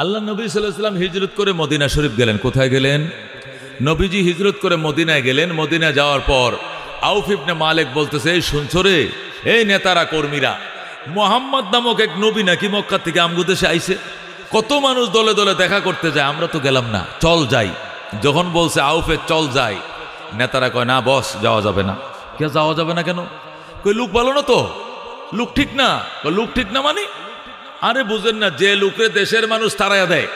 আল্লাহ নবী সাল্লাল্লাহু আলাইহি ওয়াসাল্লাম হিজরত করে মদিনা শরীফ গেলেন। কোথায় গেলেন? নবীজি হিজরত করে মদিনায় গেলেন। মদিনা যাওয়ার পর আউফ ইবনে মালিক বলতেছে, এই শুনছো রে, এই নেতারা কর্মীরা, মোহাম্মদ নামক এক নবী নাকি মক্কা থেকে আমগো দেশে আইছে। কত মানুষ দলে দলে দেখা করতে যায়, আমরা তো গেলাম না, চল যাই। যখন বলছে আউফে চল যাই, নেতারা কয় না বস, যাওয়া যাবে না। কে যাওয়া যাবে না কেন? কই লোক ভালো না তো, লোক ঠিক না। লোক ঠিক না মানে? আরে বুঝেন না, যে লোকরে দেশের মানুষ তারাইয়া দেয়,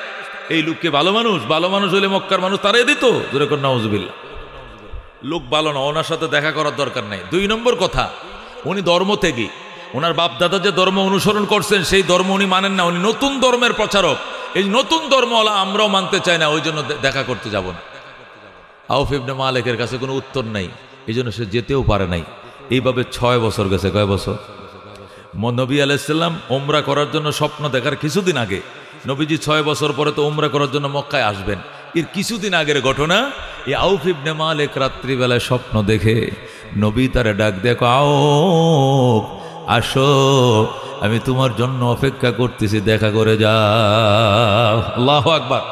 এই লোককে ভালো মানুষ? ভালো মানুষ হলে মক্কার মানুষ তারাই দিত। যেরকম নাউজুবিল্লাহ, লোক ভালো না, ওনার সাথে দেখা করার দরকার নেই। 2 নম্বর কথা, উনি ধর্ম থেকে, ওনার বাপ দাদা যে ধর্ম অনুসরণ করছেন সেই ধর্ম উনি মানেন না, উনি নতুন ধর্মের প্রচারক। এই নতুন ধর্মওয়ালা আমরাও মানতে চাই না, ওই জন্য দেখা করতে যাব না। আউফ ইবনে মালিকের কাছে কোনো উত্তর নাই, এই জন্য সে যেতেও পারে নাই। এইভাবে 6 বছর গেছে। কয় বছর? নবী আলাইহিস সালাম উমরা করার জন্য স্বপ্ন দেখার কিছুদিন আগে, নবীজি 6 বছর পরে তো উমরা করার জন্য মক্কায় আসবেন, এর কিছুদিন আগের ঘটনা। এই আউফ ইবনে মালিক রাত্রিবেলায় স্বপ্ন দেখে নবী তারে ডাক দেখো, আউফ আসো, আমি তোমার জন্য অপেক্ষা করতেছি, দেখা করে যাও। আল্লাহু আকবার।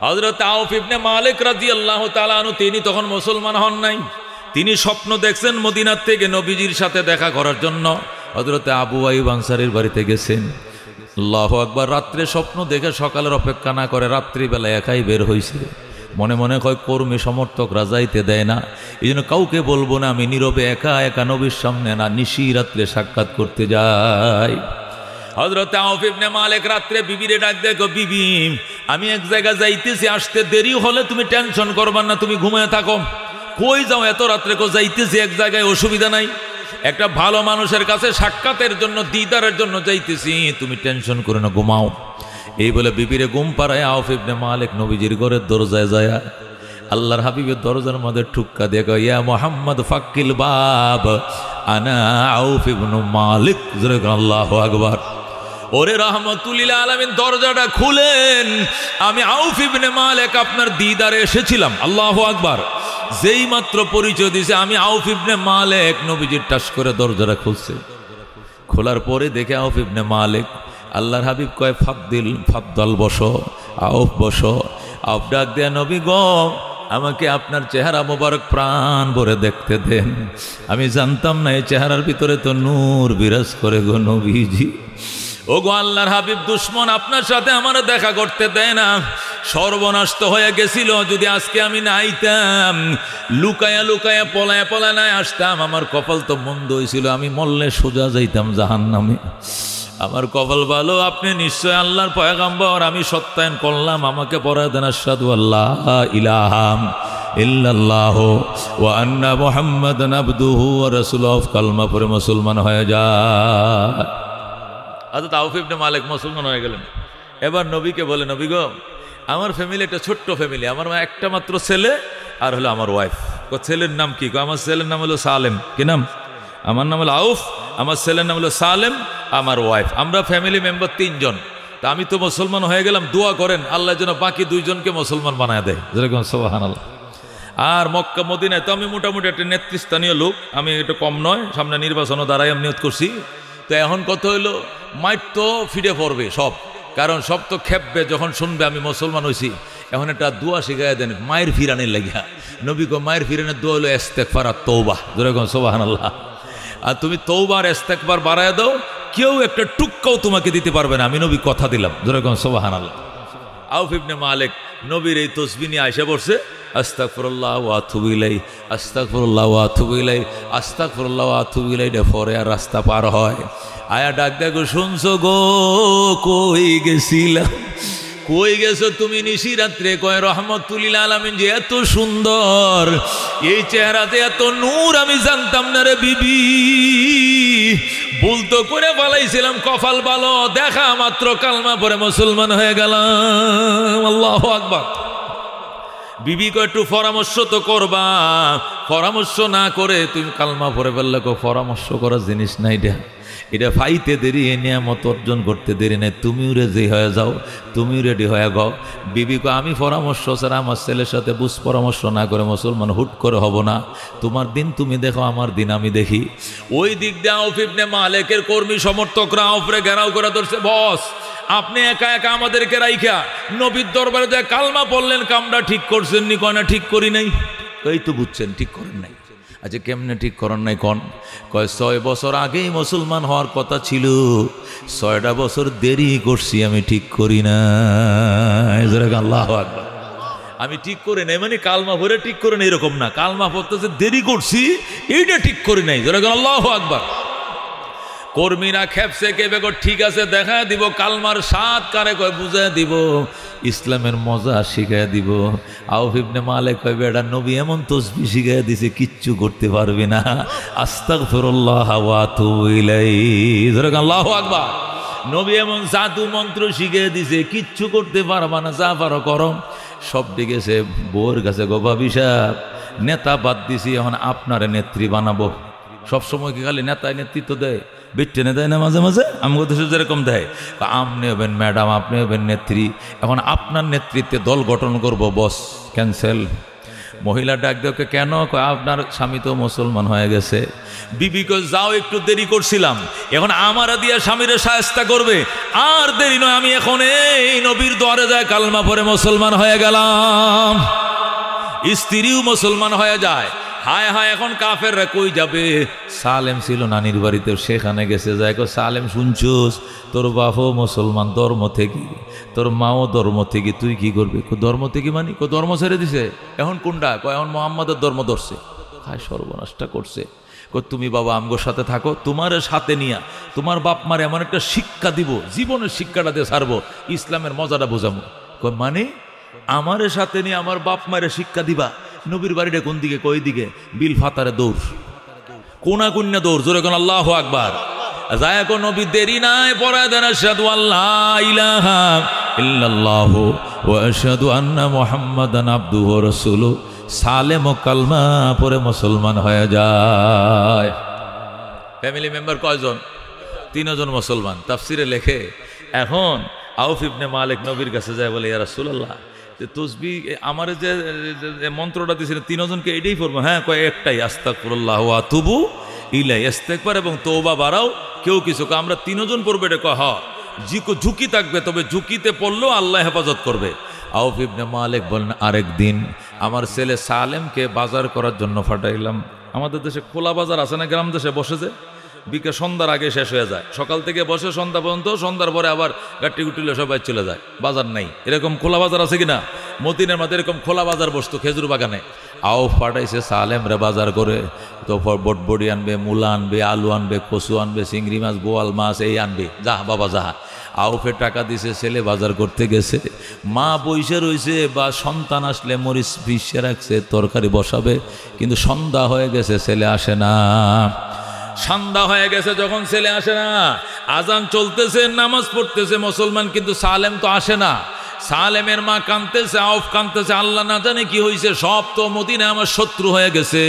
হযরত আউফ ইবনে মালিক রাদিয়াল্লাহু তাআলা আনহু, তিনি তখন মুসলমান হন নাই। তিনি স্বপ্ন দেখছেন মদিনার থেকে নবীজির সাথে দেখা করার জন্য হযরত আবু আইয়ুব আনসারীর বাড়িতে গেছেন। আল্লাহু আকবার। রাত্রে স্বপ্ন দেখে সকালের অপেক্ষা না করে রাত্রিবেলা একাই বের হয়েছে। মনে মনে কয় কর্মী সমর্থকরা যাইতে দেয় না, এই জন্য কাউকে বলবো না, আমি নীরবে একা একা নবীর সামনে না নিশি রাত্রে সাক্ষাৎ করতে যাই। হযরত আউফ ইবনে মালিক রাত্রে বিবিরে ডাক দেখো, বিবি আমি এক জায়গা যাইতেছি, আসতে দেরি হলে তুমি টেনশন করবা না, তুমি ঘুমিয়ে থাকো। কই যাও এত রাত্রে? কো যাইতেছি এক জায়গায়, অসুবিধা নাই, একটা ভালো মানুষের কাছে সাক্ষাতের জন্য, দিদারের জন্য যাইতেছি, তুমি টেনশন করে না, ঘুমাও। এই বলে বিবিরে ঘুম পাড়ায় আউফ ইবনে মালিক নবীজির ঘরের দরজায় যায়, আল্লাহর হাবিবের দরজার মধ্যে ঠুক্কা দিয়ে কয়, ইয়া মুহাম্মদ ফাক্কিল বাব, আনা আউফ ইবনে মালিক। আল্লাহু আকবার। ওরে রাহমাতুল লিল আলামিন, দরজাটা খুলেন, আমি আউফ ইবনে মালিক আপনার দিদারে এসেছিলাম। আল্লাহু আকবার। যেই মাত্র পরিচয় দিয়েছে আমি আউফ ইবনে মালিক, নবীজির টাস করে দরজাটা খুলছে। খোলার পরে দেখে আউফ ইবনে মালিক, আল্লাহর হাবিব কয় ফাদ্দাল বসো, আউফ বসো। আউফ ডাক দেয়া, নবী গো, আমাকে আপনার চেহারা মোবারক প্রাণ ভরে দেখতে দেন, আমি জানতাম না এই চেহারার ভিতরে তো নূর বিরাজ করে গো নবীজি। ও গো আল্লাহর হাবিব, দুশ্মন আপনার সাথে আমার দেখা করতে দেয় না, সর্বনাশ তো হয়ে গেছিল যদি আজকে আমি না আইতাম, লুকায়া লুকায়া পলায়া পলায় না আসতাম, আমার কপাল তো মন্দ হয়েছিল, আমি মরলে সোজা যাইতাম জাহান্নামে। আমার কপাল ভালো, আপনি নিশ্চয় আল্লাহর পয়গম্বর, আমি সত্যায়ন করলাম, আমাকে পড়ায় দেন আশহাদু আল্লা ইলাহা ইল্লাল্লাহ ওয়া আন্না মুহাম্মাদান আবদুহু ওয়া রাসূলুহু, কালমা পড়ে মুসলমান হয়ে যায়। হযরত আউফ ইবনে মালিক মুসলমান হয়ে গেলেন। এবার নবীকে বলে, নবী গো, আমার ফ্যামিলি একটা ছোট্ট ফ্যামিলি, আমার একটা মাত্র ছেলে আর হলো আমার ওয়াইফ। ছেলের নাম কি? আমার ছেলের নাম হলো সালেম। কি নাম? আমার নাম হলো আউফ, আমার ছেলের নাম হলো সালেম, আমার ওয়াইফ, আমরা ফ্যামিলি মেম্বার 3 জন। তা আমি তো মুসলমান হয়ে গেলাম, দোয়া করেন আল্লাহ যেন বাকি 2 জনকে মুসলমান বানায় দেয়। যেরকম সুবহানাল্লাহ। আর মক্কা মদিনায় তো আমি মোটামুটি একটা নেতৃস্থানীয় লোক, আমি একটু কম নয়, সামনে নির্বাচনও দাঁড়াই আমি নিয়ত করছি। তো এখন কত হইলো, মাইট তো ফিরে পড়বে সব, কারণ সব তো খেপবে যখন শুনবে আমি মুসলমান হয়েছি। এখন একটা দোয়া শিখাইয়া দেন মায়ের ফিরানের লাগিয়া। নবী গো, মায়ের ফিরানের দোয়া হলো ইস্তেগফার আর তওবা। যেরকম সুবহানাল্লাহ। আর তুমি তওবা আর ইস্তেগফার বাড়ায় দাও, কেউ একটা টুক্কাও তোমাকে দিতে পারবে না, আমি নবী কথা দিলাম। যেরকম সুবহানাল্লাহ। আউফ ইবনে মালিক নবীর এই তসবিহ নিয়ে আইসা পড়ছে, আস্তাগফিরুল্লাহ ওয়া আতুবু ইলাইহি, আস্তাগফিরুল্লাহ ওয়া আতুবু ইলাইহি, আস্তাগফিরুল্লাহ ওয়া আতুবু ইলাইহি। পরে আর রাস্তা পার হয়, আয়া ডাক দেখো, শুনছো গো, কই গেছিলা, কই গেছো তুমি নিশি রাত্রে? কয় রাহমাতুল লিল আলামিন যে এত সুন্দর, এই চেহারাতে এত নূর আমি জানতাম না রে বিবি, ভুল তো করে ফেলাইছিলাম, কপাল ভালো, দেখা মাত্র কালমা পরে মুসলমান হয়ে গেলাম। আল্লাহু আকবার। বিবি কয় একটু পরামর্শ তো করবা, পরামর্শ না করে তুমি কালমা পরে ফেললে, পরামর্শ করার জিনিস নাই, এটা ফাইতে দেরি, এ নিয়ামত অর্জন করতে দেরি নেই, তুমিও রেডি হয়ে যাও, তুমিও রেডি হয়ে গাও। বিবি কয় আমি পরামর্শ ছাড়া আমার ছেলের সাথে বুঝ পরামর্শ না করে মুসলমান হুট করে হব না, তোমার দিন তুমি দেখো, আমার দিন আমি দেখি। ওই দিক দিয়ে আউফ ইবনে মালিকের কর্মী সমর্থকরা আউফরে ঘেরাও করে ধরছে, বস আপনি একা একা আমাদেরকে রাইখা নবীর দরবারে যায় কালমা পড়লেন, কামটা ঠিক করছেন নি? কয় না ঠিক করি নাই। এই তো বুঝছেন ঠিক করেন নাই। আচ্ছা কেমনে ঠিক করেন নাই কন? কয় 6 বছর আগেই মুসলমান হওয়ার কথা ছিল, 6টা বছর দেরি করছি, আমি ঠিক করি না। আল্লাহু আকবার। আমি ঠিক করে নাই মানে কালমা ভরে ঠিক করে নাই এরকম না, কালমা পড়তেছে দেরি করছি এইটা ঠিক করি নাই। আল্লাহু আকবার। কর্মীরা খেপসে কেবে ঠিক আছে দেখা দিব, কালমার স্বাদ কারে কয় বুঝাই দিব, ইসলামের মজা শিখাই দিব। আউফ ইবনে মালিক কয় বেটা নবী এমন তসবিহ শিখাই দিছে কিচ্ছু করতে পারবি না। আস্তাগফিরুল্লাহ ওয়া আতুবু ইলাইহি। আল্লাহু আকবার। নবী এমন জাদু মন্ত্র শিখিয়ে দিছে কিচ্ছু করতে পারবা না, যা পারো করো। সব দিকে সে বউর কাছে গোভাবি সাহেব নেতা বাদ দিছি, এখন আপনারে নেত্রী বানাবো। সবসময় কি খালি নেতায় নেতৃত্ব দেয়? বেটেনে দেয় না মাঝে মাঝে? আমাকে দেশে যেরকম দেয়, আপনি হবেন ম্যাডাম, আপনি হবেন নেত্রী, এখন আপনার নেতৃত্বে দল গঠন করব। বস ক্যান্সেল। মহিলা ডাক দেওকে কেন? আপনার স্বামী তো মুসলমান হয়ে গেছে। বিবি কই যাও একটু দেরি করছিলাম, এখন আমারা দিয়া স্বামীরে শায়েস্তা করবে, আর দেরি নয়, আমি এখন এই নবীর দ্বারে যায় কালমা পরে মুসলমান হয়ে গেলাম। স্ত্রীও মুসলমান হয়ে যায়। হায় হায় এখন কাফেররা কই যাবে? সালেম ছিল নানির বাড়িতে, সেখানে গেছে। যায় কো সালেম শুনছুস তোর বাপও মুসলমান ধর্ম থেকে, তোর মাও ধর্ম থেকে, তুই কি করবি? ধর্ম থেকে মানে ধর্ম ছেড়ে দিছে, এখন কোনটা? এখন মোহাম্মদের ধর্ম ধরছে। হায় সর্বনাশটা করছে। তুমি বাবা আমগোর সাথে থাকো, তোমার সাথে নিয়া তোমার বাপ মার এমন একটা শিক্ষা দিব, জীবনের শিক্ষাটা দিয়ে ছাড়বো, ইসলামের মজাটা বোঝাবো। মানে আমার সাথে নিয়ে আমার বাপ মায়ের শিক্ষা দিবা? নবীর বাড়িটা কোন দিকে? কই দিকে? বিল ফাতারে দৌড়, কোনা কুন্যা দৌড়। জোরে কোন আল্লাহু আকবার। যায় কোন নবী দেরি নাই, পড়ায় দেন আশহাদু আল্লা ইলাহা ইল্লাল্লাহু ওয়া আশহাদু আন্না মুহাম্মাদান আবদুহু ওয়া রাসূলুহু। সালেম ও কালমা পরে মুসলমান হয়ে যায়। ফ্যামিলি মেম্বার কয়জন? 3 জন মুসলমান। তাফসিরে লেখে এখন আউফ ইবনে মালিক নবীর কাছে যায়, বলে ইয়া রাসূলুল্লাহ তসবিহ আমার যে মন্ত্রটা দিয়েছিলেন 3 জনকে এটাই পড়বো? হ্যাঁ। কয় একটাই, আস্তাগফিরুল্লাহ ওয়া আতুবু ইলাইহি। ইস্তেগফার এবং তওবা বাড়াও। কেউ কিছু আমরা 3 জন পড়বে, এটা কয় হ্যাঁ। ঝুঁকি থাকবে, তবে ঝুঁকিতে পড়লেও আল্লাহ হেফাজত করবে। আউফ ইবনে মালিক বলেন আরেক দিন আমার ছেলে সালেমকে বাজার করার জন্য পাঠাইলাম। আমাদের দেশে খোলা বাজার আছে না, গ্রাম দেশে বসে যে বিকেল সন্ধ্যার আগে শেষ হয়ে যায়, সকাল থেকে বসে সন্ধ্যা পর্যন্ত, সন্ধ্যার পরে আবার গাটি গুটিলে সবাই চলে যায়, বাজার নাই। এরকম খোলা বাজার আছে কিনা? মদিনার মধ্যে এরকম খোলা বাজার বসতো খেজুর বাগানে। আউফ পাঠাইছে সালেম রে বাজার করে, তো বটবড়ি আনবে, মূলা আনবে, আলু আনবে, কচু আনবে, চিংড়ি মাছ, বোয়াল মাছ এই আনবে, যা বাবা যা। আউফে টাকা দিছে, ছেলে বাজার করতে গেছে, মা বইসে রয়েছে, বা সন্তান আসলে মরিচ পিষে রাখছে, তরকারি বসাবে, কিন্তু সন্ধ্যা হয়ে গেছে, ছেলে আসে না। সন্ধ্যা হয়ে গেছে যখন ছেলে আসে না, আজান চলতেছে, নামাজ পড়তেছে মুসলমান, কিন্তু সালেম তো আসে না। সালেমের মা কাঁদতেছে, আউফ কাঁদতেছে, আল্লাহ না জানে কি হয়েছে, সব তো মদিনায় আমার শত্রু হয়ে গেছে,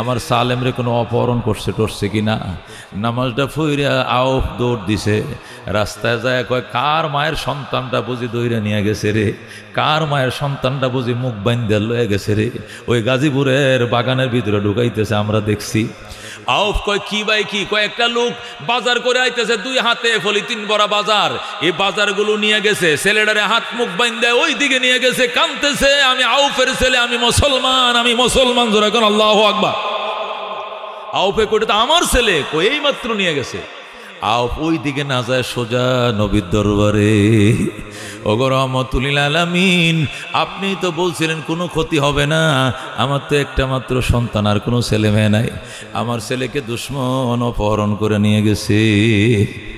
আমার সালেম রে কোনো অপহরণ করছে টরছে কিনা। নামাজটা ফইরে আউফ দৌড় দিছে, রাস্তায় যায় কয় কার মায়ের সন্তানটা বুঝি দইরা নিয়ে গেছে রে, কার মায়ের সন্তানটা বুঝি মুখ বাইন্ধে লয়ে গেছে রে, ওই গাজীপুরের বাগানের ভিতরে ঢুকাইতেছে, আমরা দেখছি। আউফ কয় কি ভাই কি? কয়েকটা লোক বাজার করে আইতেছে, 2 হাতে পলিথিন ভরা বাজার, এই বাজারগুলো নিয়ে গেছে, ছেলেটারে হাত মুখ বাইন্ধে ওই দিকে নিয়ে গেছে, কাঁদতেছে, আমি আউফের ছেলে, আমি মুসলমান, আমি মুসলমান। জোরে কোন আল্লাহু আকবার। আউফে কইটা তো আমার ছেলে, কই এই মাত্র নিয়ে গেছে। আউফ ওই দিকে না যায়, সোজা নবীর দরবারে। ওগো রহমাতুল লিল আলামিন, আপনি তো বলছিলেন কোনো ক্ষতি হবে না, আমার তো একটা মাত্র সন্তান, আর কোনো ছেলে মেয়ে নাই, আমার ছেলেকে দুশমন অপহরণ করে নিয়ে গেছে।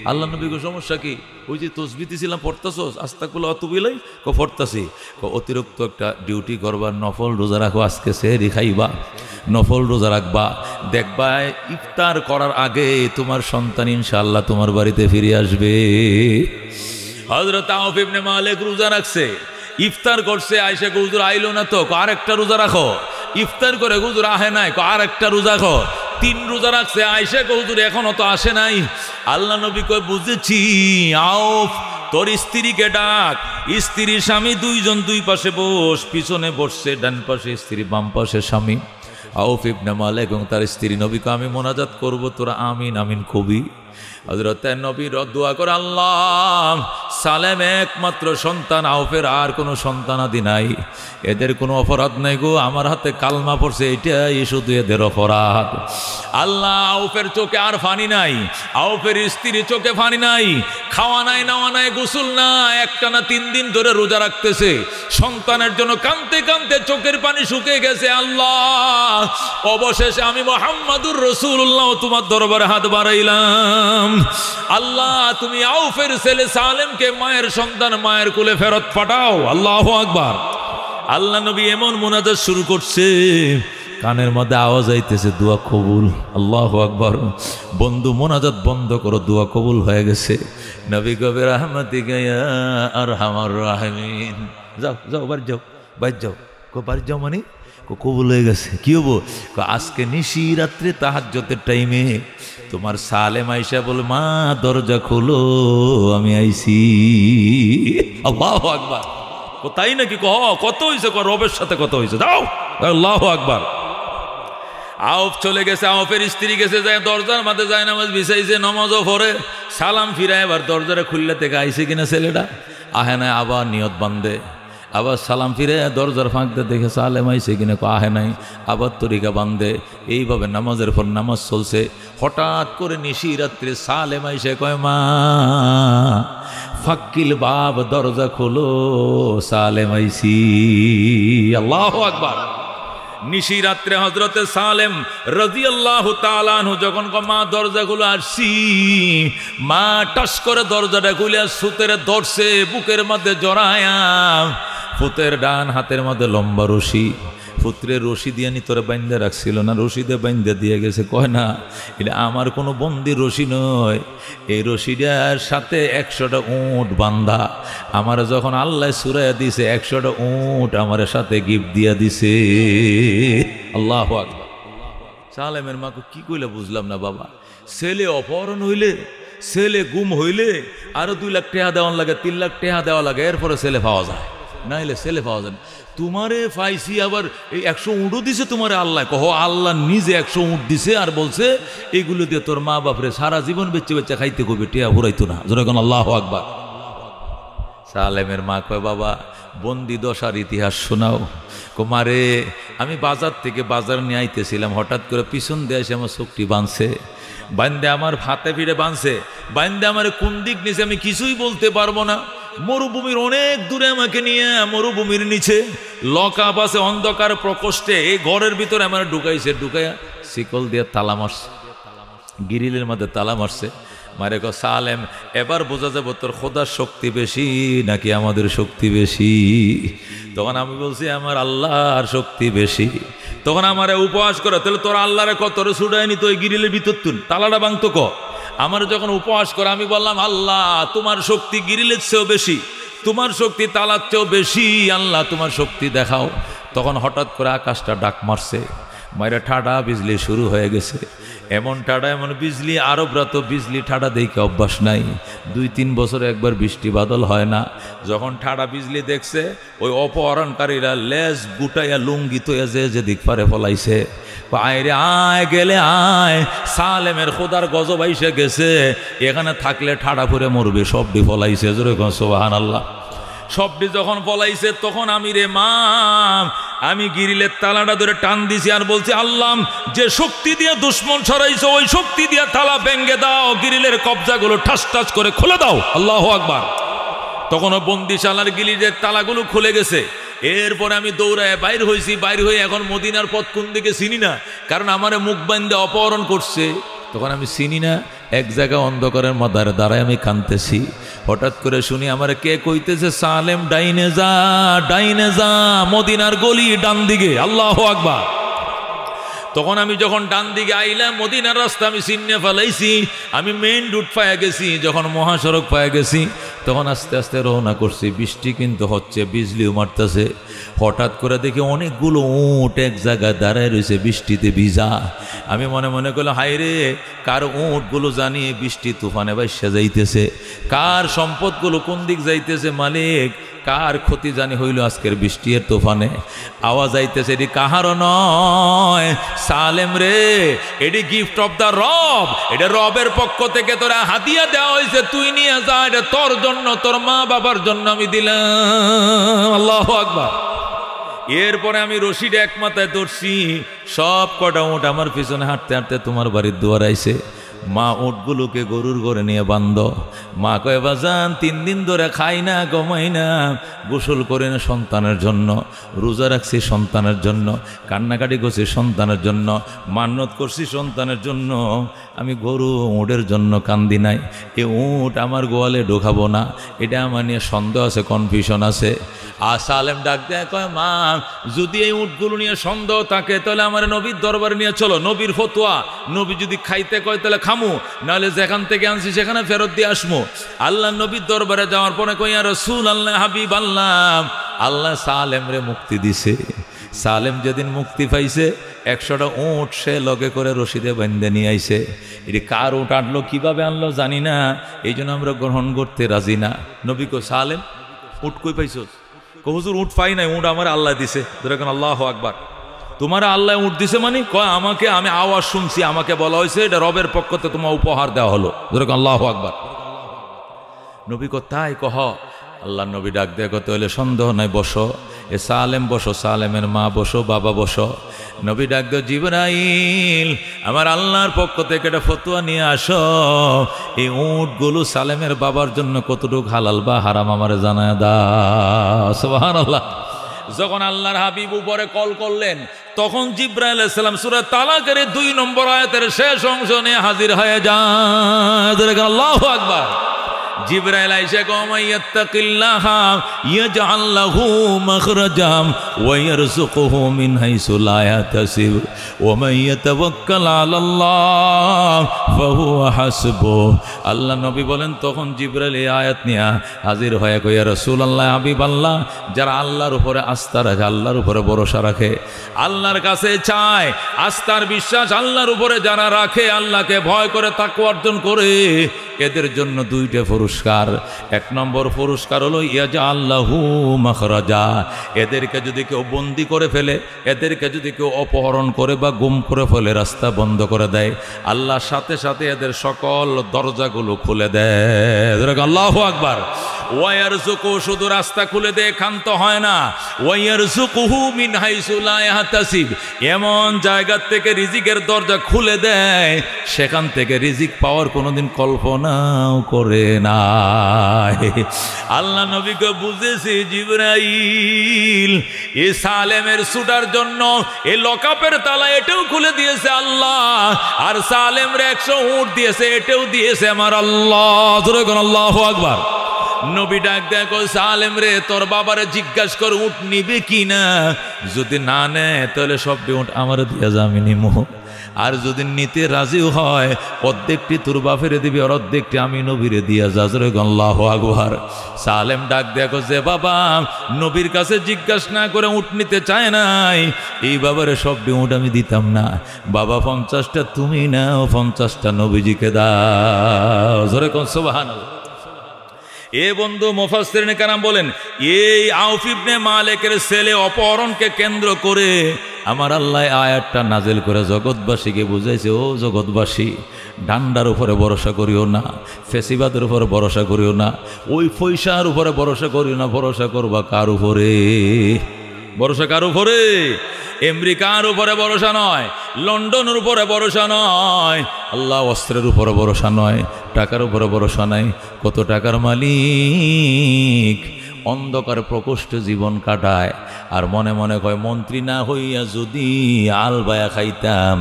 আল্লাহ নবী গো সমস্যা কি? ওই যে তসবিহ দিছিলাম পড়তাছস, আস্তাগফিরুল্লাহ ওয়া আতুবু ইলাইহি, পড়তাছি। অতিরিক্ত একটা ডিউটি করবার, নফল রোজা রাখো, আজকে সেহরি খাইবা, নফল রোজা রাখবা, দেখবা ইফতার করার আগে তোমার সন্তান ইনশাআল্লাহ তোমার বাড়িতে ফিরে আসবে। হযরত আউফ ইবনে মালিক রোজা রাখছে, ইফতার করছে, আয়েশা হুজুর আইলো না তো, আরেকটা রোজা রাখো। ইফতার করে হুজুর আহে নাই, আরেকটা রোজা রাখো। 3 রোজা রাখছে, আয়েশা হুজুর এখনো তো আসে নাই। আল্লাহ নবী কয় বুঝেছি, আউফ তোর স্ত্রীকে ডাক। স্ত্রী স্বামী 2 জন 2 পাশে বস, পিছনে বসছে, ডান পাশে স্ত্রী, বাম পাশে স্বামী। আউফ ইবনে মালিক এবং তার স্ত্রী নবীকে আমি মোনাজাত করব, তোরা আমিন আমিন কবি। হযরত নবী দোয়া করে, আল্লাহ সালেম একমাত্র সন্তান, আউফের আর কোনো সন্তানাদি নাই। এদের কোনো অপরাধ নাই গো, আমার হাতে কালমা পড়ছে, এটাই শুধু এদের অপরাধ। আল্লাহ আউফের চোখে আর ফানি নাই, আউফের স্ত্রী চোখে ফানি নাই, খাওয়া নাই, নাওয়া নাই, গোসল না, একটানা 3 দিন ধরে রোজা রাখতেছে, সন্তানের জন্য কাঁদতে কাঁদতে চোখের পানি শুকিয়ে গেছে। আল্লাহ অবশেষে আমি মুহাম্মাদুর রাসূলুল্লাহ তোমার দরবারে হাত বাড়াইলাম। আল্লাহ তুমি আউফের ছেলে সালেমকে মায়ের সন্তান মায়ের কোলে ফেরত পাঠাও। আল্লাহু আকবার। আল্লাহ নবী এমন মুনাজাত শুরু করছে, কানের মধ্যে আওয়াজ আইতেছে দোয়া কবুল। আল্লাহু আকবার। বন্ধু মুনাজাত বন্ধ করো, দোয়া কবুল হয়ে গেছে। নবী কবে রাহমাতিকা ইয়া আরহামার রাহিমিন। যাও যাও বাড়ি যাও, বাড়ি যাও। বাড়ি যাও মানে কবুল হয়ে গেছে। কি হবো? আজকে নিশি রাত্রে তাহাজ্জুদের টাইমে তোমার সালেম আইসা বলে মা দরজা খোলো, আমি আইছি। আল্লাহু আকবার। তাই নাকি? কত হয়েছে, রবের সাথে কত হয়েছে, যাও। আল্লাহু আকবার। আউফ চলে গেছে, আউফের স্ত্রী গেছে, যায় দরজার মাঝে যায় নামাজ বিছাইছে, নামাজও পড়ে, সালাম ফিরায় এবার দরজারে খুললে থেকে আইছে কিনা ছেলেটা, আহে নাই, আবার নিয়ত বান্ধে, আবার সালাম ফিরে দরজার ফাঁকতে দেখে সালেম আইছে কিনা, আহে নাই, আবার তরিকা বান্ধে। এইভাবে নামাজের পর নামাজ চলছে। হঠাৎ করে নিশি রাত্রে সালেম আইসে কয় মা ফাক্কিল বাব, দরজা খোলো, সালেম আইছি। আল্লাহু আকবার। নিশি রাত্রে হযরতে সালেম রাদিয়াল্লাহু তাআলা আনহু যখন মা দরজা খুলে আসছি, মা টাস করে দরজাটা খুলে সুতের ধরছে, বুকের মধ্যে জড়ায়া, ফুতের ডান হাতের মধ্যে লম্বা রশি, পুত্রের রশি দিয়ে নি তোরে বাইন্দা রাখছিল না, রশি দিয়ে বাইন্দা দিয়ে গেছে। কয় না এটা আমার কোনো বন্দির রশি নয়, এই রশিটার সাথে 100টা উট বান্ধা। আমার যখন আল্লাহ সুরাইয়া দিছে 100টা উট আমার সাথে গিফট দিয়া দিছে। আল্লাহু আকবার। সালেমের মাকে কি কইলে বুঝলাম না বাবা। ছেলে অপহরণ হইলে, ছেলে গুম হইলে আরো 2 লাখ টাকা দেওয়া লাগে, 3 লাখ টাকা দেওয়া লাগে, এরপরে ছেলে পাওয়া যায়, নাইলে ছেলে পাওয়া যায়। তোমারে পাইছি, আবার এই 100 উঁটও দিছে তোমারে আল্লাহ। কহ আল্লাহ নিজে 100 উঁট দিছে আর বলছে এগুলো দিয়ে তোর মা বাপরে সারা জীবন বেচে বেচে খাইতে কবে, টিয়া ঘুরাইতো না। যেরকম আল্লাহু আকবার। সালেমের মা কয় বাবা বন্দি দশার ইতিহাস শোনাও। কুমারে আমি বাজার থেকে বাজার নিয়ে আইতেছিলাম, হঠাৎ করে পিছন দিয়ে এসে আমার চোখটি বাঁধছে, বান্ধে আমার হাতে ফিরে বাঁধছে, বান্ধে আমার কোন দিক নিচে আমি কিছুই বলতে পারবো না। মরুভূমির অনেক দূরে আমাকে নিয়ে, মরুভূমির নিচে লকআপ আছে, অন্ধকার প্রকোষ্ঠে, এই ঘরের ভিতরে আমার ঢুকাইছে, ঢুকাইয়া শিকল দিয়ে তালা মারছে, গিরিলের মধ্যে তালা মারছে। মারে কো সালেম এবার বোঝা যাবো তোর খোদার শক্তি বেশি নাকি আমাদের শক্তি বেশি। তখন আমি বলছি আমার আল্লাহর শক্তি বেশি। তখন আমার উপহাস করে, তাহলে তোর আল্লাহরে কত ছুটায়নি তো ওই গিরিলের ভিতর তুল, তালাটা ভাঙতো ক। আমার যখন উপহাস করে আমি বললাম আল্লাহ তোমার শক্তি গিরিলের চেয়েও বেশি, তোমার শক্তি তালার চেয়েও বেশি, আল্লাহ তোমার শক্তি দেখাও। তখন হঠাৎ করে আকাশটা ডাক মারছে, মায়েরা ঠাডা বিজলি শুরু হয়ে গেছে। এমন ঠাডা এমন বিজলি, আরবরা তো বিজলি ঠাডা দেখে অভ্যাস নাই, 2-3 বছরে একবার বৃষ্টি বাদল হয় না। যখন ঠাডা বিজলি দেখছে ওই অপহরণকারীরা লেজ গুটাইয়া লুঙ্গি তৈয়া যেদিক পারে ফলাইছে। আয় রে আয়, গেলে আয়, সালেমের খোদার গজব আইসে গেছে, এখানে থাকলে ঠাডা করে মরবে, সবটি ফলাইছে। জোরে কোন সুবহানাল্লাহ। সবটি যখন ফলাইছে তখন আমি রে মা, আমি গিরিলের তালাটা ধরে টান দিছি আর বলছি আল্লাহ যে শক্তি দিয়ে দুশ্মন সরাইছো ওই শক্তি দিয়ে তালা ভেঙ্গে দাও, গিরিলের কবজাগুলো ঠাস ঠাস করে খুলে দাও। আল্লাহু আকবার। তখনও বন্দিশালার গিরিলের তালাগুলো খুলে গেছে। এরপরে আমি দৌড়ায় বাইর হয়েছি, বাইর হয়ে এখন মদিনার পথ কোন দিকে চিনি না, কারণ আমারে মুখ বান্ধে অপহরণ করছে। তখন আমি চিনি না, এক জায়গায় অন্ধকারের মাদার দাঁড়ায় আমি কাঁদতেছি। হঠাৎ করে শুনি আমার কে কইতেছে সালেম ডাইনে যা, ডাইনে যা, মদিনার গলি ডান দিকে। আল্লাহু আকবার। তখন আমি যখন ডান দিকে আইলাম, মদিনার রাস্তা আমি চিনে ফেলাইছি, আমি মেইন রুট পায়ে গেছি। যখন মহাসড়ক পায়ে গেছি তখন আস্তে আস্তে রওনা করছি। বৃষ্টি কিন্তু হচ্ছে, বিজলিও মারতেছে। হঠাৎ করে দেখি অনেকগুলো উঁট এক জায়গায় দাঁড়ায় রয়েছে, বৃষ্টিতে ভিজা। আমি মনে মনে করলাম হাই রে, কার উঁটগুলো জানিয়ে বৃষ্টি তুফানে বাইসা যাইতেছে, কার সম্পদগুলো কোন দিক যাইতেছে, মালিক কার ক্ষতি জানি হইল আজকের বৃষ্টির তুফানে? আওয়াজ আইতেছে, এটি কাহারও নয় সালেম রে, এটি গিফট অফ দ্য রব, এটা রবের পক্ষ থেকে তোরা হাদিয়া দেওয়া হয়েছে, তুই নিয়ে যা, এটা তোর জন্য, তোর মা বাবার জন্য আমি দিলাম। আল্লাহু আকবার। এরপরে আমি রশিদ এক মাথায় ধরছি, সব কটা উট আমার পিছনে হাঁটতে হাঁটতে তোমার বাড়ির দুয়ার আইছে। মা উটগুলোকে গরুর ঘরে নিয়ে বান্ধ। মা কয়, বাজান 3 দিন ধরে খাই না, ঘুমাই না, গোসল করে না সন্তানের জন্য, রোজা রাখছি সন্তানের জন্য, কান্নাকাটি করছি সন্তানের জন্য, মান্যত করছি সন্তানের জন্য, আমি গরু উটের জন্য কান্দি নাই। এই উট আমার গোয়ালে ঢোকাবো না, এটা আমার নিয়ে সন্দেহ আছে, কনফিউশন আছে। আর সালেম ডাক দেয়, কয় মা, যদি এই উটগুলো নিয়ে সন্দেহ থাকে তাহলে আমার নবীর দরবারে নিয়ে চলো, নবীর ফতোয়া, নবী যদি খাইতে কয় তাহলে খামু, নাহলে যেখান থেকে আনছি সেখানে ফেরত দিয়ে আসবো। আল্লাহ নবীর দরবারে যাওয়ার পরে কই, ইয়া রাসূলুল্লাহ, হাবিব আল্লাহ, আল্লাহ সালেম রে মুক্তি দিছে। সালেম যেদিন মুক্তি পাইছে 100টা উট সে লগে করে রশিদে বান্ধে নিয়ে আইছে। এটি কার উট আনলো, কিভাবে আনলো জানি না, এই জন্য আমরা গ্রহণ করতে রাজি না। নবী কো, সালেম উট কই পাইছো? হুজুর উট পাই নাই, উট আমার আল্লাহ দিছে। দেখেন আল্লাহু আকবার। তোমার আল্লাহ উট দিছে মানে? কয় আমাকে, আমি আওয়াজ শুনছি, আমাকে বলা হয়েছে এটা রবের পক্ষ থেকে তোমার উপহার দেওয়া হলো। দেখেন আল্লাহু আকবার। নবী কো, তাই কহ? আল্লাহ নবী ডাক দেয়া কত হলে, সন্দেহ নাই, বসো। এ সালেম বসো, সালেমের মা বসো, বাবা বসো। নবী ডাক দেয়, জিবরাইল, আমার আল্লাহর পক্ষ থেকে একটা ফতোয়া নিয়ে আসো, এই উটগুলো সালেমের বাবার জন্য কতটুকু হালাল বা হারাম আমারে জানায় দাও। সুবহানাল্লাহ। যখন আল্লাহর হাবিব উপরে কল করলেন, তখন জিবরাইল আলাইহিস সালাম সূরা তালাকের 2 নম্বর আয়াতের শেষ অংশ নিয়ে হাজির হয়ে যায়। আল্লাহু আকবার। জিবরাইল আইসা কয়, মাইয়াত্তাকিল্লাহা ইয়াজআল লাহু মাখরাজাম ওয়া ইয়ারযুকুহু মিন হাইসু লা ইয়াহতাসিব ওয়া মান ইয়াতাওয়াক্কাল আলাল্লাহ ফাহুয়া হাসবুহ। আল্লাহ নবী বলেন, তখন জিবরাইল এই আয়াত নিয়ে হাজির হয়ে কয়, ইয়া রাসূলুল্লাহ, হাবিব আল্লাহ, যারা আল্লাহর উপরে আস্থা রাখে, আল্লাহর উপরে ভরসা রাখে, আল্লাহর কাছে চায়, আস্থার বিশ্বাস আল্লাহর উপরে যারা রাখে, আল্লাহকে ভয় করে তাকওয়া অর্জন করে, এদের জন্য 2টা পুরস্কার। 1 নম্বর পুরস্কার হলো ইয়াজআল লাহু মাখরাজা, এদেরকে যদি কেউ বন্দি করে ফেলে, এদেরকে যদি কেউ অপহরণ করে বা গুম করে ফেলে, রাস্তা বন্ধ করে দেয়, আল্লাহর সাথে সাথে এদের সকল দরজাগুলো খুলে দেয়। আল্লাহু আকবার। ওয়ায়ারযুকু, শুধু রাস্তা খুলে দেয়, ক্ষান্ত হয় না, ওয়ায়ারযুকুহু মিন হাইসু লা ইয়াহতাসিব, এমন জায়গা থেকে রিজিকের দরজা খুলে দেয়, সেখান থেকে রিজিক পাওয়ার কোনোদিন কল্পনাও করে না। আল্লাহ নবীকে বুঝেছি, জিবরাইল এই সালেমের ছুটার জন্য এই লকআপের তালা এটাও খুলে দিয়েছে আল্লাহ, আর সালেমের 100 উট দিয়েছে, এটাও দিয়েছে আমার আল্লাহ। আল্লাহু আকবার। নবী ডাক দেখো, সালেম রে, তোর বাবারে জিজ্ঞাসা কর উট নিবে কি না, যদি না নেয় তাহলে সব উট আমার দিয়া যামি নিমু, আর যদি নিতে রাজিও হয় অর্ধেকটি তোর বাপেরে দিবি, আর অর্ধেকটি আমি নবীরে দিয়া যা। আল্লাহু আকবার। সালেম ডাক দেখো, যে বাবা নবীর কাছে জিজ্ঞাসা না করে উট নিতে চায় নাই, এই বাবারে সব উট আমি দিতাম না, বাবা 50টা তুমি নাও, 50টা নবীজিকে দাও। জোরে কোন সুবহানাল্লাহ। এ বন্ধু, মুফাসসিরিন কেরাম বলেন, এই আউফ ইবনে মালিকের ছেলে অপহরণকে কেন্দ্র করে আমার আল্লাহ আয়াতটা নাজিল করে জগৎবাসীকে বুঝাইছে, ও জগৎবাসী, ডান্ডার উপরে ভরসা করিও না, ফেসিবাদের উপরে ভরসা করিও না, ওই পয়সার উপরে ভরসা করিও না, ভরসা করবা কার উপরে? ভরসা কার উপরে? আমেরিকার উপরে ভরসা নয়, লন্ডনের উপরে ভরসা নয়, আল্লাহ অস্ত্রের উপরে ভরসা নয়, টাকার উপরে ভরসা নাই। কত টাকার মালিক অন্ধকার প্রকোষ্ঠে জীবন কাটায়, আর মনে মনে কয়, মন্ত্রী না হইয়া যদি আলবায়া খাইতাম,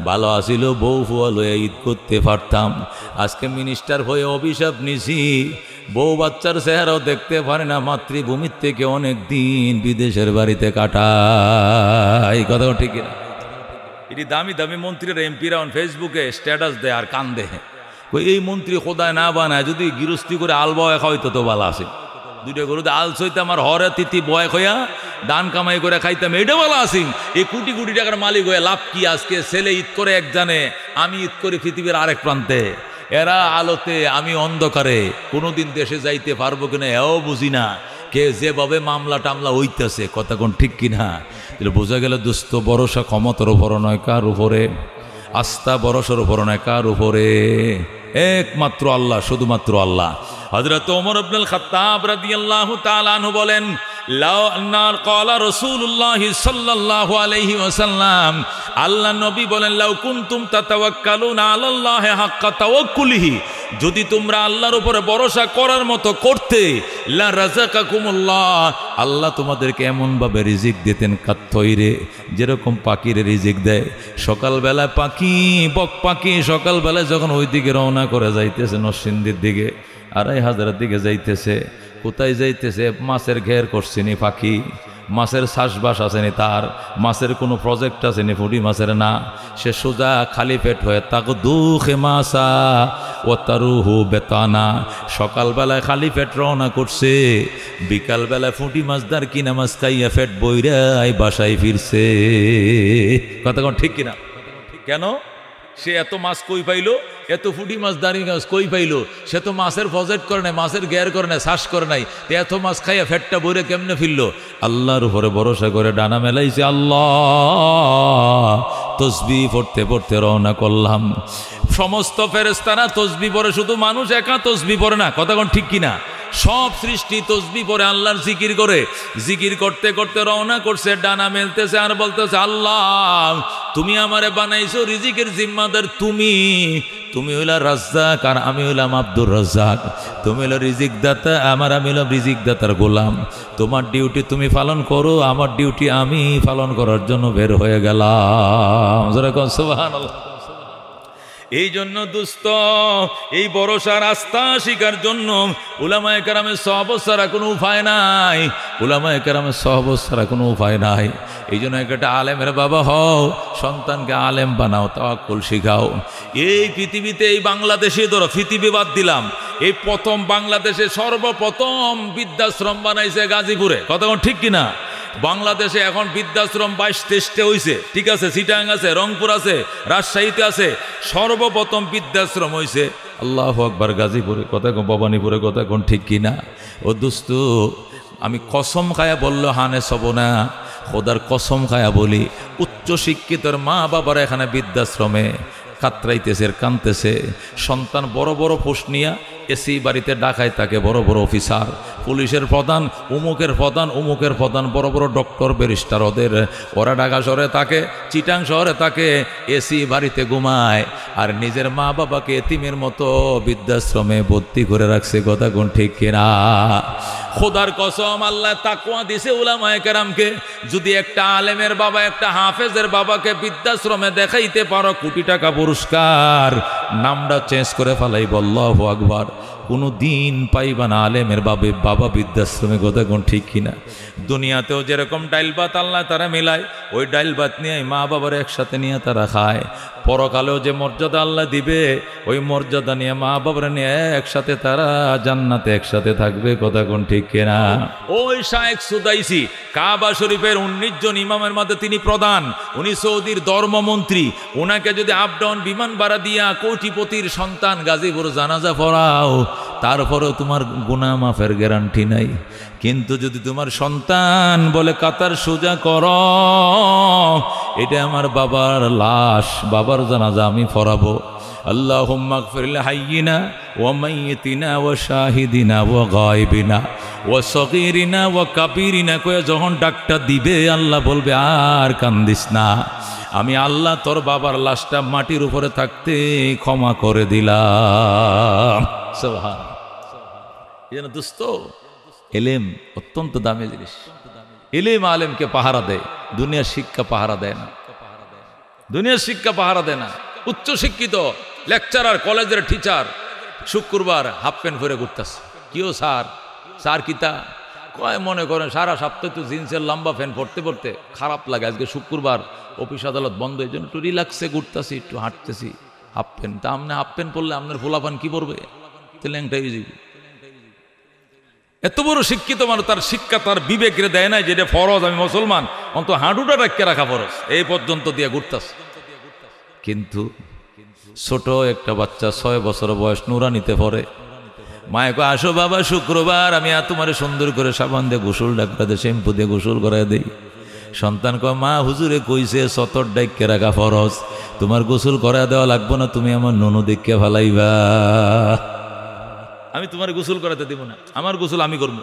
ভালো আসিল, বউ ফুয়া লইয়া ঈদ করতে পারতাম। আজকে মিনিস্টার হয়ে অভিশাপ নিছি, বউ বাচ্চার চেহারাও দেখতে পারে না, মাতৃভূমির থেকে অনেক দিন বিদেশের বাড়িতে কাটায়। এই কথা ঠিক না? এটি দামি দামি মন্ত্রীরা, এমপিরা ফেসবুকে স্ট্যাটাস দেয় আর কান দেয়, এই মন্ত্রী খোদায় না বানায়, যদি গৃহস্থী করে আলবায়া খাওয়াইতো তো ভালো আছে, 2টা গরুতে আল সইতাম আর হরে তিথি বয় হইয়া দান কামাই করে খাইতাম, এটা ভালো আছি। এই কোটি কোটি টাকার মালিক হয়ে লাভ কি? আজকে ছেলে ঈদ করে এক জানে, আমি ঈদ করি পৃথিবীর আরেক প্রান্তে, এরা আলোতে, আমি অন্ধকারে, কোনোদিন দেশে যাইতে পারবো কিনা এও বুঝি না। কে যেভাবে মামলা টামলা হইতেছে, কথা কোন ঠিক কিনা? তাহলে বোঝা গেল দোস্ত, ভরসা ক্ষমতার উপর নয়, কার উপরে? আস্থা ভরসার উপর নয়, কার উপরে? একমাত্র আল্লাহ, শুধুমাত্র আল্লাহ। হযরত ওমর ইবনুল খাত্তাব রাদিয়াল্লাহু তাআলা আনহু বলেন, লাউ আন্নার ক্বালা রাসূলুল্লাহ সাল্লাল্লাহু আলাইহি ওয়াসাল্লাম, আল্লাহ নবী বলেন, লাউ কুনতুম তাতাওয়াক্কালুনা আলাল্লাহি হাক্কা তাওয়াক্কুলিহি, যদি তোমরা আল্লাহর উপরে ভরসা করার মতো করতে, লা রাযাকাকুমুল্লাহ, আল্লাহ তোমাদেরকে এমনভাবে রিজিক দিতেন, কাত্তইরে, যেরকম পাখিরে রিজিক দেয়। সকালবেলায় পাখি, বক পাখি সকালবেলায় যখন ওই দিকে রওনা করে যাইতেছে, নরসিংদীর দিকে, 2500 দিকে যাইতেছে, কোথায় যাইতেছে? মাছের ঘের করছিনি পাখি, মাছের চাষবাস আসেনি তার, মাছের কোনো প্রজেক্ট আসেনি, ফুটি মাছের না, সে সোজা খালি পেট হয়ে তাকে দুঃখে মাসা ও তারুহু বেতানা, সকালবেলায় খালি পেট রওনা করছে, বিকালবেলায় ফুটি মাছদার কিনা মাছ খাইয়া পেট বইরাই বাসায় ফিরছে। কথা কোন ঠিক কিনা? কেন? সে এত মাছ কই পাইলো, এত ফুটি মাছ দাঁড়িয়ে মাছ কই পাইলো? সে তো মাছের প্রজেক্ট করে নাই, মাছের গ্যার করে নাই, শ্বাস করে নাই, এত মাছ খাইয়া ফেটটা বইরে কেমনে ফিরলো? আল্লাহর উপরে ভরসা করে ডানা মেলাইছে, আল্লাহ তসবিহ পড়তে পড়তে রওনা করলাম। সমস্ত ফেরেশতারা তসবিহ পড়ে, শুধু মানুষ একা তসবিহ পড়ে না, কথা কোন ঠিক কিনা? সব সৃষ্টি তসবিহ পড়ে, আল্লাহর জিকির করে, জিকির করতে করতে রওনা করছে, ডানা মেলতেছে আর বলতেছে, আল্লাহ তুমি আমারে বানাইছো, রিজিকের জিম্মাদার তুমি, তুমি হইলা রাজ্জাক আর আমি হইলাম আব্দুর রাজ্জাক, তুমি হইলো রিজিক দাতা, আমি হইলাম রিজিক দাতার গোলাম, তোমার ডিউটি তুমি পালন করো, আমার ডিউটি আমি পালন করার জন্য বের হয়ে গেলাম। সুবহানাল্লাহ। এই জন্য দোস্ত, এই ভরসার আস্থা শিকার জন্য উলামায়ে কেরামের সহবত ছাড়া কোনো উপায় নাই, উলামায়ে কেরামের সহবত ছাড়া কোনো উপায় নাই। এই জন্য একটা আলেমের বাবা হও, সন্তানকে আলেম বানাও, তাওয়াক্কুল শিখাও। এই পৃথিবীতে, এই বাংলাদেশে ধরো, পৃথিবী বাদ দিলাম, এই প্রথম বাংলাদেশে সর্বপ্রথম বৃদ্ধাশ্রম বানাইছে গাজীপুরে, কথা ঠিক কিনা? বাংলাদেশে এখন বৃদ্ধাশ্রম 22-23টে হয়েছে, ঠিক আছে, চিটাং আছে, রংপুর আছে, রাজশাহীতে আছে, সর্বপ্রথম বৃদ্ধাশ্রম হয়েছে আল্লাহু আকবার গাজীপুরে, কথা কোন ভবানীপুরে, কথা কোন ঠিক কিনা? ও দোস্ত, আমি কসম খায়া বললো হানে সব না, খোদার কসম খায়া বলি, উচ্চ শিক্ষিতর মা বাবার এখানে বৃদ্ধাশ্রমে কাতরাইতেছে, কানতেছে, সন্তান বড় বড় পোস্ট নিয়া এসি বাড়িতে ডাকায় তাকে বড় বড় অফিসার, পুলিশের প্রধান, উমুকের প্রধান, উমুকের প্রধান, বড় বড় ডক্টর ব্যারিস্টার, ওরা ঢাকা শহরে থাকে, চিটাং শহরে থাকে, এসি বাড়িতে ঘুমায়, আর নিজের মা বাবাকে এতিমের মতো বৃদ্ধাশ্রমে ভর্তি করে রাখছে, কথা কোন ঠিক কিনা? খোদার কসম, আল্লাহ তাকওয়া দিছে উলামায়ে কেরামকে, যদি একটা আলেমের বাবা, একটা হাফেজের বাবাকে বৃদ্ধাশ্রমে দেখাইতে পারো, কোটি টাকা পুরস্কার, নামটা চেঞ্জ করে ফেলাইব, আল্লাহু আকবার। কোনো দিন পাইবা না আলেমের বাবা বৃদ্ধাশ্রমে, কথা কোন ঠিক কিনা? দুনিয়াতেও যেরকম ডাইল ভাত আল্লাহ তারা মিলায়, ওই ডাইল ভাত নিয়ে মা বাবার একসাথে নিয়ে তারা খায়। পরকালেও যে মর্যাদা আল্লাহ দিবে, ওই মর্যাদা নিয়ে মা বাবার নিয়ে একসাথে তারা জান্নাতে একসাথে থাকবে, কথা কোন ঠিক কিনা? ওই শায়েখ সুদাইসি, কাবা শরীফের 19 জন ইমামের মধ্যে তিনি প্রধান, উনি সৌদির ধর্মমন্ত্রী, ওনাকে যদি আপ ডাউন বিমান ভাড়া দিয়া কোটিপতির সন্তান গাজীপুর জানাজা পড়াও, তারপরেও তোমার গুনাহ মাফের গ্যারান্টি নাই। কিন্তু যদি তোমার সন্তান বলে কাতার সোজা কর, এটা আমার বাবার লাশ, বাবার জানাজা আমি পড়াবো, আল্লাহুম্মা গফির লিহাইয়িনা ওয়া মাইয়িতিনা ওয়া শাহিদিনা ওয়া গায়বিনা ওয়া সগীরিনা ওয়া কাবীরিনা কয়ে যখন ডাকটা দিবে, আল্লাহ বলবে আর কান্দিস না, আমি আল্লাহ তোর বাবার লাশটা মাটির উপরে থাকতে ক্ষমা করে দিলাম। সুবহানাল্লাহ। এই জন্য দোস্ত, এলেম অত্যন্ত দামি জিনিস। এলেম আলেমকে পাহারা দেয়, দুনিয়ার শিক্ষা পাহারা দেয় না, দুনিয়ার শিক্ষা পাহারা দেয় না। উচ্চ শিক্ষিত লেকচারার, কলেজের টিচার শুক্রবার হাফ প্যান্ট পরে ঘুরতেছে, কিও স্যার, স্যার কিতা কয়, মনে করেন সারা সপ্তাহে তো জিন্সের লম্বা প্যান্ট পড়তে পড়তে খারাপ লাগে, আজকে শুক্রবার অফিস আদালত বন্ধ, এই জন্য একটু রিল্যাক্সে ঘুরতেছি, একটু হাঁটতেছি, হাফ প্যান্ট। তা আপনি হাফ প্যান্ট পরলে আপনার ফোলাপান কি পড়বে? ল্যাংটাই যাবে। এত বড় শিক্ষিত মানুষ, তার শিক্ষা তার বিবেকে দেয় নাই যেটা ফরজ, আমি মুসলমান, অন্ত হাঁটুটা রাখিয়ে রাখা ফরজ, এই পর্যন্ত দিয়ে ঘুরতেছে। কিন্তু ছোট একটা বাচ্চা 6 বছর বয়স নুরানিতে পড়ে, মায়ে কয় আসো বাবা শুক্রবার, আমি আর তোমার সুন্দর করে সাবান দিয়ে গোসল ডাকরা দিয়ে শ্যাম্পু দিয়ে গোসল করাই দেই। সন্তান কয় মা হুজুরে কইছে সতর ডাইকে রাখা ফরজ, তোমার গোসল করা দেওয়া লাগবো না, তুমি আমার ননু দেখে ভালাইবা, আমি তোমার গোসল করাতে দিব না, আমার গোসল আমি করবো।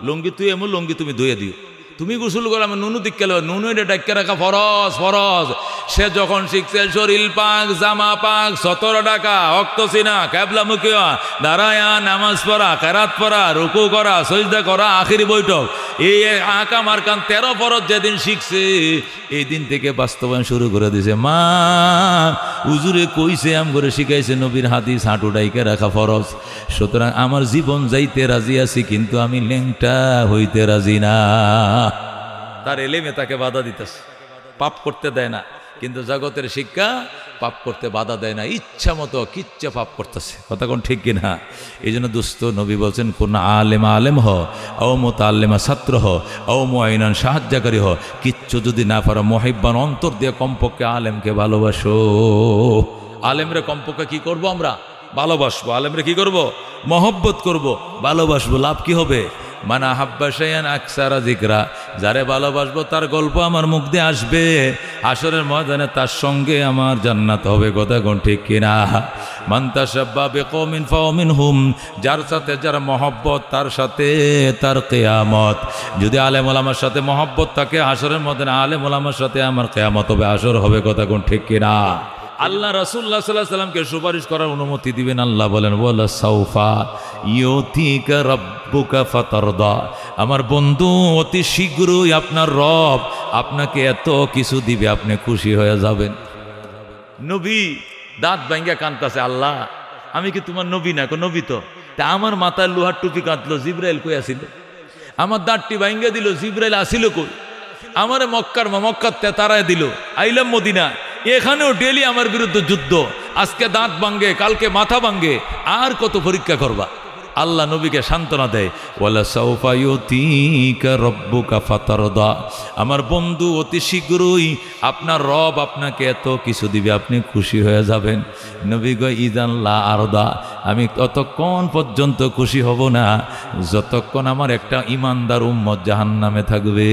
লুঙ্গি তুই এমন লুঙ্গি তুমি ধুয়ে দিও, তুমি গোসল করো, আমার নুনু দিকে নুনু এটা ডাইকে রাখা ফরজ ফরজ। সে যখন শিখছে শরীর পাক জামা পাক 17 টাকা অক্ত সিনা ক্যাবলা মুখিয়া দাঁড়ায়া নামাজ পড়া কেরাত পড়া রুকু করা সজদা করা আখিরি বৈঠক, এই আকাম আরকান 13 ফরজ যেদিন শিখছে এই দিন থেকে বাস্তবায়ন শুরু করে দিয়েছে। মা হুজুরে কইছে আম করে শিখাইছে নবীর হাদিস হাঁটু ডাইকে রাখা ফরজ, সুতরাং আমার জীবন যাইতে রাজি আছি কিন্তু আমি ল্যাংটা হইতে রাজি না। তার এলেমে তাকে বাধা দিতেছে, পাপ করতে দেয় না, কিন্তু জগতের শিক্ষা পাপ করতে বাধা দেয় না, ইচ্ছা মতো কিচ্ছা পাপ করতেছে। কথা কোন ঠিক কিনা? এই জন্য দুস্থ নবী বলছেন কোন আলেমা আলেম হ ও মোতাল্লেমা ছাত্র হ ও মুআইনান সাহায্যকারী হ, কিচ্ছু যদি না পারো মুহিব্বান অন্তর দিয়ে কমপক্ষে আলেমকে ভালোবাসো। আলেমরে কমপক্ষে কি করব আমরা? ভালোবাসবো। আলেমরে কি করব? মহব্বত করব, ভালোবাসবো। লাভ কি হবে? মানা হাব্বা শাইআন আকসারা যিকরা, যারে ভালোবাসবো তার গল্প আমার মুখ দিয়ে আসবে, হাসরের ময়দানে তার সঙ্গে আমার জান্নাত হবে। কথা কোন ঠিক কিনা? মান তাশাব্বা বিকওমিন ফামিনহুম, যার সাথে যার মহব্বত তার সাথে তার কিয়ামত। যদি আলেম ওলামার সাথে মহব্বত থাকে হাসরের ময়দানে আলেম ওলামার সাথে আমার কিয়ামত হবে, আসর হবে। কথা কোন ঠিক কিনা? আল্লাহ রাসূলুল্লাহ সাল্লাল্লাহু আলাইহি ওয়াসাল্লামকে সুপারিশ করার অনুমতি দিবেন। আল্লাহ বলেন ওয়ালা সাউফা ইউতিকা রাব্বুকা ফাতারদা, আমার বন্ধু অতি শীঘ্রই আপনার রব আপনাকে এত কিছু দিবে আপনি খুশি হয়ে যাবেন। নবী দাঁত ভাঙ্গা কাঁদতেছে, আল্লাহ আমি কি তোমার নবী না? নবী তো। তা আমার মাথায় লোহার টুপি কাঁদলো, জিবরাইল কই আসিল? আমার দাঁতটি ভাঙ্গা দিল, জিবরাইল আসিল কই? আমারে মক্কার তারায় দিল, আইলাম মদিনা, এখানেও ডেলি আমার বিরুদ্ধে যুদ্ধ, আজকে দাঁত ভাঙ্গে কালকে মাথা ভাঙ্গে, আর কত পরীক্ষা করবা? আল্লাহ নবীকে সান্ত্বনা দেয় ওয়ালা সাউফা ইউতিকা রাব্বুকা ফাতারদা, আমার বন্ধু অতি শীঘ্রই আপনার রব আপনাকে এত কিছু দিবে আপনি খুশি হয়ে যাবেন। নবী কয় ইদান লা আরদা, আমি ততক্ষণ পর্যন্ত খুশি হব না যতক্ষণ আমার একটা ইমানদার উম্মত জাহান্নামে থাকবে।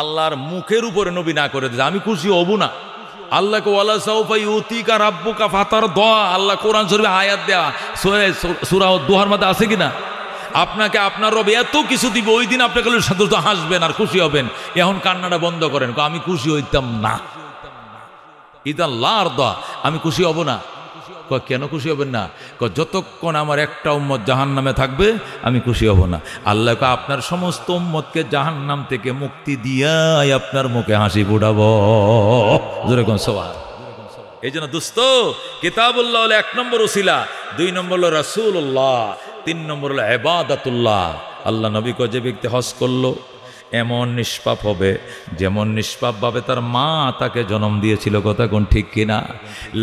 আল্লাহর মুখের উপরে নবী না করে দিয়েছে আমি খুশি হব না। আল্লাহকে ওয়ালা সাউফা ইউতিকা রাব্বুকা ফাতারদা, আল্লাহ কোরআন শরীফে আয়াত দেয়া সূরা দুহার মধ্যে আছে কিনা? আপনাকে আপনার রব এত কিছু দিবে, ওই দিন আপনি শুধু হাসবেন আর খুশি হবেন। এখন কান্নাটা বন্ধ করেন, আমি খুশি হইতাম না। ইদান লা আরদা, আমি খুশি হব না। কেন খুশি হবেন না? যতক্ষণ আমার একটা উম্মত জাহান্নামে থাকবে আমি খুশি হব না। আল্লাহ আপনার সমস্ত উম্মতকে জাহান্নাম থেকে মুক্তি দিয়াই আপনার মুখে হাসি ফুটাবো। যেরকম সওয়াল। এই জন্য দোস্ত কিতাবুল্লাহ হলো 1 নম্বর উসিলা, 2 নম্বর হলো রাসূলুল্লাহ, 3 নম্বর হলো ইবাদাতুল্লাহ। আল্লাহ নবী কয় যে ব্যক্তি হজ করলো এমন নিষ্পাপ হবে যেমন নিষ্পাপভাবে তার মা তাকে জন্ম দিয়েছিল। কথা কোন ঠিক কিনা?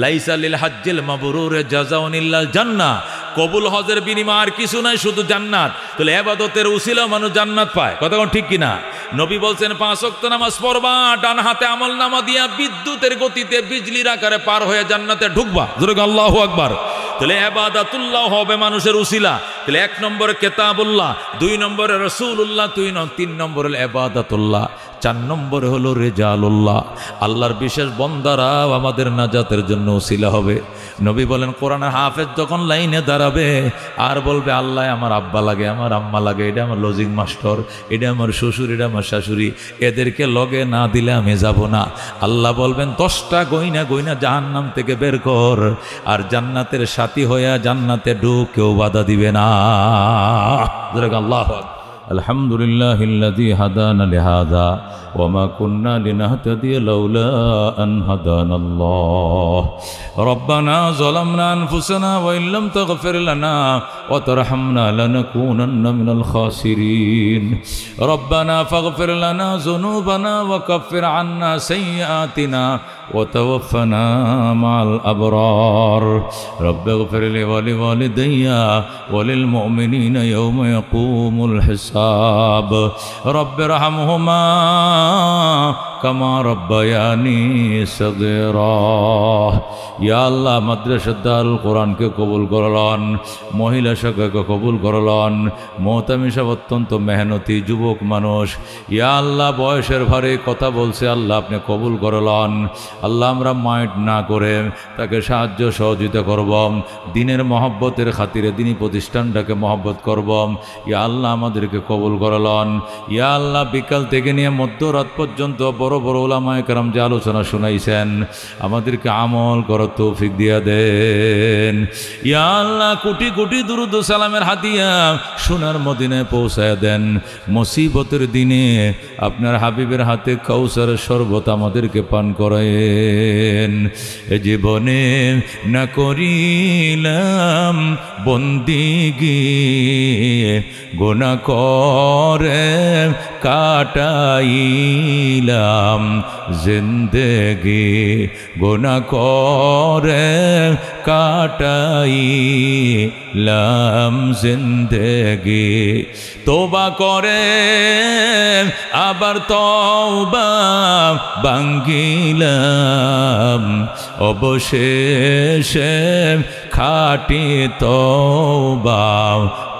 লাইসা লিল হাজ্জিল মাবরুরে জাযাউন ইল্লাল জান্নাহ, কবুল হজের বিনিময় আর কিছু নাই, শুধু জান্নাত। তাহলে ইবাদতের উসিলা মানুষ জান্নাত পায়। কথা কোন ঠিক কিনা? নবী বলছেন 5 ওয়াক্ত নামাজ পড়বা, ডান হাতে আমলনামা দিয়া বিদ্যুতের গতিতে বিজলির আকারে পার হয়ে জান্নাতে ঢুকবা। জোরে আল্লাহু আকবার। তাহলে ইবাদাতুল্লাহ হবে মানুষের উসিলা। তাহলে 1 নম্বরে কিতাবুল্লাহ, 2 নম্বরে রাসূলুল্লাহ, 3 নম্বরে ইবাদাতুল্লাহ, 4 নম্বরে হলো রিজালুল্লাহ। আল্লাহর বিশেষ বন্দারা আমাদের নাজাতের জন্য উসিলা হবে। নবী বলেন কোরআনের হাফেজ যখন লাইনে দাঁড়াবে আর বলবে আল্লাহ আমার আব্বা লাগে, আমার আম্মা লাগে, এটা আমার লজিং মাস্টার, এটা আমার শ্বশুর, এটা আমার শাশুড়ি, এদেরকে লগে না দিলে আমি যাব না। আল্লাহ বলবেন 10টা গয়না গয়না জাহান্নাম থেকে বের কর, আর জান্নাতের সাথী হইয়া জান্নাতে ঢুক, কেউ বাধা দিবে না। আল্লাহু আকবার। আলহামদুলিল্লাহিল্লাযী হাদানা লিহাযা ওয়া মা কুন্না লিনাহতাদিয়া লাউলা আন হাদানাল্লাহ। রব্বানা যালামনা আনফুসানা ওয়া ইল্লাম তাগফির লানা ওয়া তারহামনা লানাকুনান্না মিনাল খাসিরিন। রব্বানা ফাগফির লানা যুনুবানা ওয়া কাফির আন্না সাইয়্যাতিনা ওয়া তাওয়াফানা মা'আল আবরার। রব্বিগফির লি ওয়া লিওয়ালিদাইয়া ওয়া লিল মুমিনিনা ইয়াওমা ইয়াকুমুল হিসাব। রব্বিরহামহুমা কামা রব্বায়ানি সগীরা। ইয়া আল্লাহ মাদ্রাসার দারুল কোরআনকে কবুল করলন, মহিলা শাখাকে কবুল করলন। মোহতামি সাহেব অত্যন্ত মেহনতি যুবক মানুষ। ইয়া আল্লাহ বয়সের ভারে কথা বলছে, আল্লাহ আপনি কবুল করলন। আল্লাহ আমরা মাইন্ড না করে তাকে সাহায্য সহযোগিতা করব, দিনের মহব্বতের খাতিরে দিনী প্রতিষ্ঠানটাকে মহব্বত করব। ইয়া আল্লাহ আমাদেরকে কবুল করলন। ইয়া আল্লাহ বিকাল থেকে নিয়ে মধ্যরাত পর্যন্ত বড় বড় উলামায়ে কেরাম যে আলোচনা শুনাইছেন, আমাদেরকে আমল করার তৌফিক দিয়া দেন। ইয়া আল্লাহ কোটি কোটি দুরুদ ও সালামের হাদিয়া সোনার মদিনায় পৌঁছায় দেন। মুসিবতের দিনে আপনার হাবিবের হাতে কাউসারের শরবত আমাদেরকে পান করায়েন। এ জীবনে না করিলাম বন্দিগি, গুনাহ করে কাটাইলাম জিন্দেগি, গুনাহ করে কাটাইলাম জিন্দেগি। তওবা করে আবার তওবা ভাঙ্গিলাম, অবশেষে খাঁটি তওবা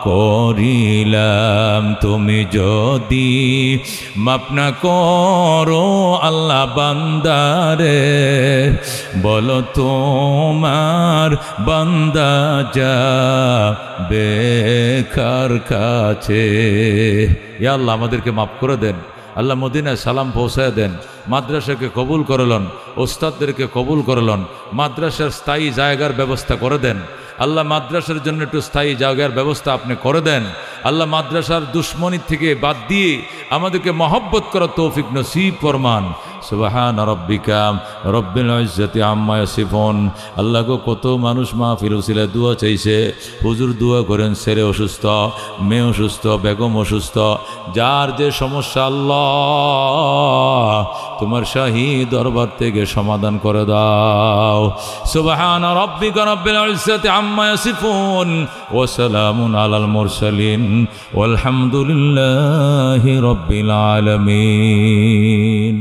করিলাম। তুমি যদি মাফ না করো আল্লাহ বান্দারে, বলো তোমার বান্দা যাবে কার কাছে। ইয়া আল্লাহ আমাদেরকে মাফ করে দেন। আল্লাহ মদিনায় সালাম পৌঁছায় দেন। মাদ্রাসাকে কবুল করলেন, ওস্তাদদেরকে কবুল করলেন। মাদ্রাসার স্থায়ী জায়গার ব্যবস্থা করে দেন। আল্লাহ মাদ্রাসার জন্য একটু স্থায়ী জায়গার ব্যবস্থা আপনি করে দেন। আল্লাহ মাদ্রাসার দুশ্মনী থেকে বাদ দিয়ে আমাদেরকে মহব্বত করার তৌফিক নসিব ফরমান। সুবহান রাব্বিকা রব্বিল ইজ্জাতি আম্মা ইয়াসিফুন। আল্লাহ গো কত মানুষ মাহফিল উসিলায় দোয়া চাইছে, হুজুর দোয়া করেন। ছেলে অসুস্থ, মেয়ে অসুস্থ, বেগম অসুস্থ, যার যে সমস্যা আল্লাহ তোমার শাহী দরবার থেকে সমাধান করে দাও। সুবহান রাব্বিকা রব্বিল ইজ্জাতি আম্মা ইয়াসিফুন ওয়া সালামুন আলাল মুরসালিন ওয়ালহামদুলিল্লাহি রাব্বিল আলামিন।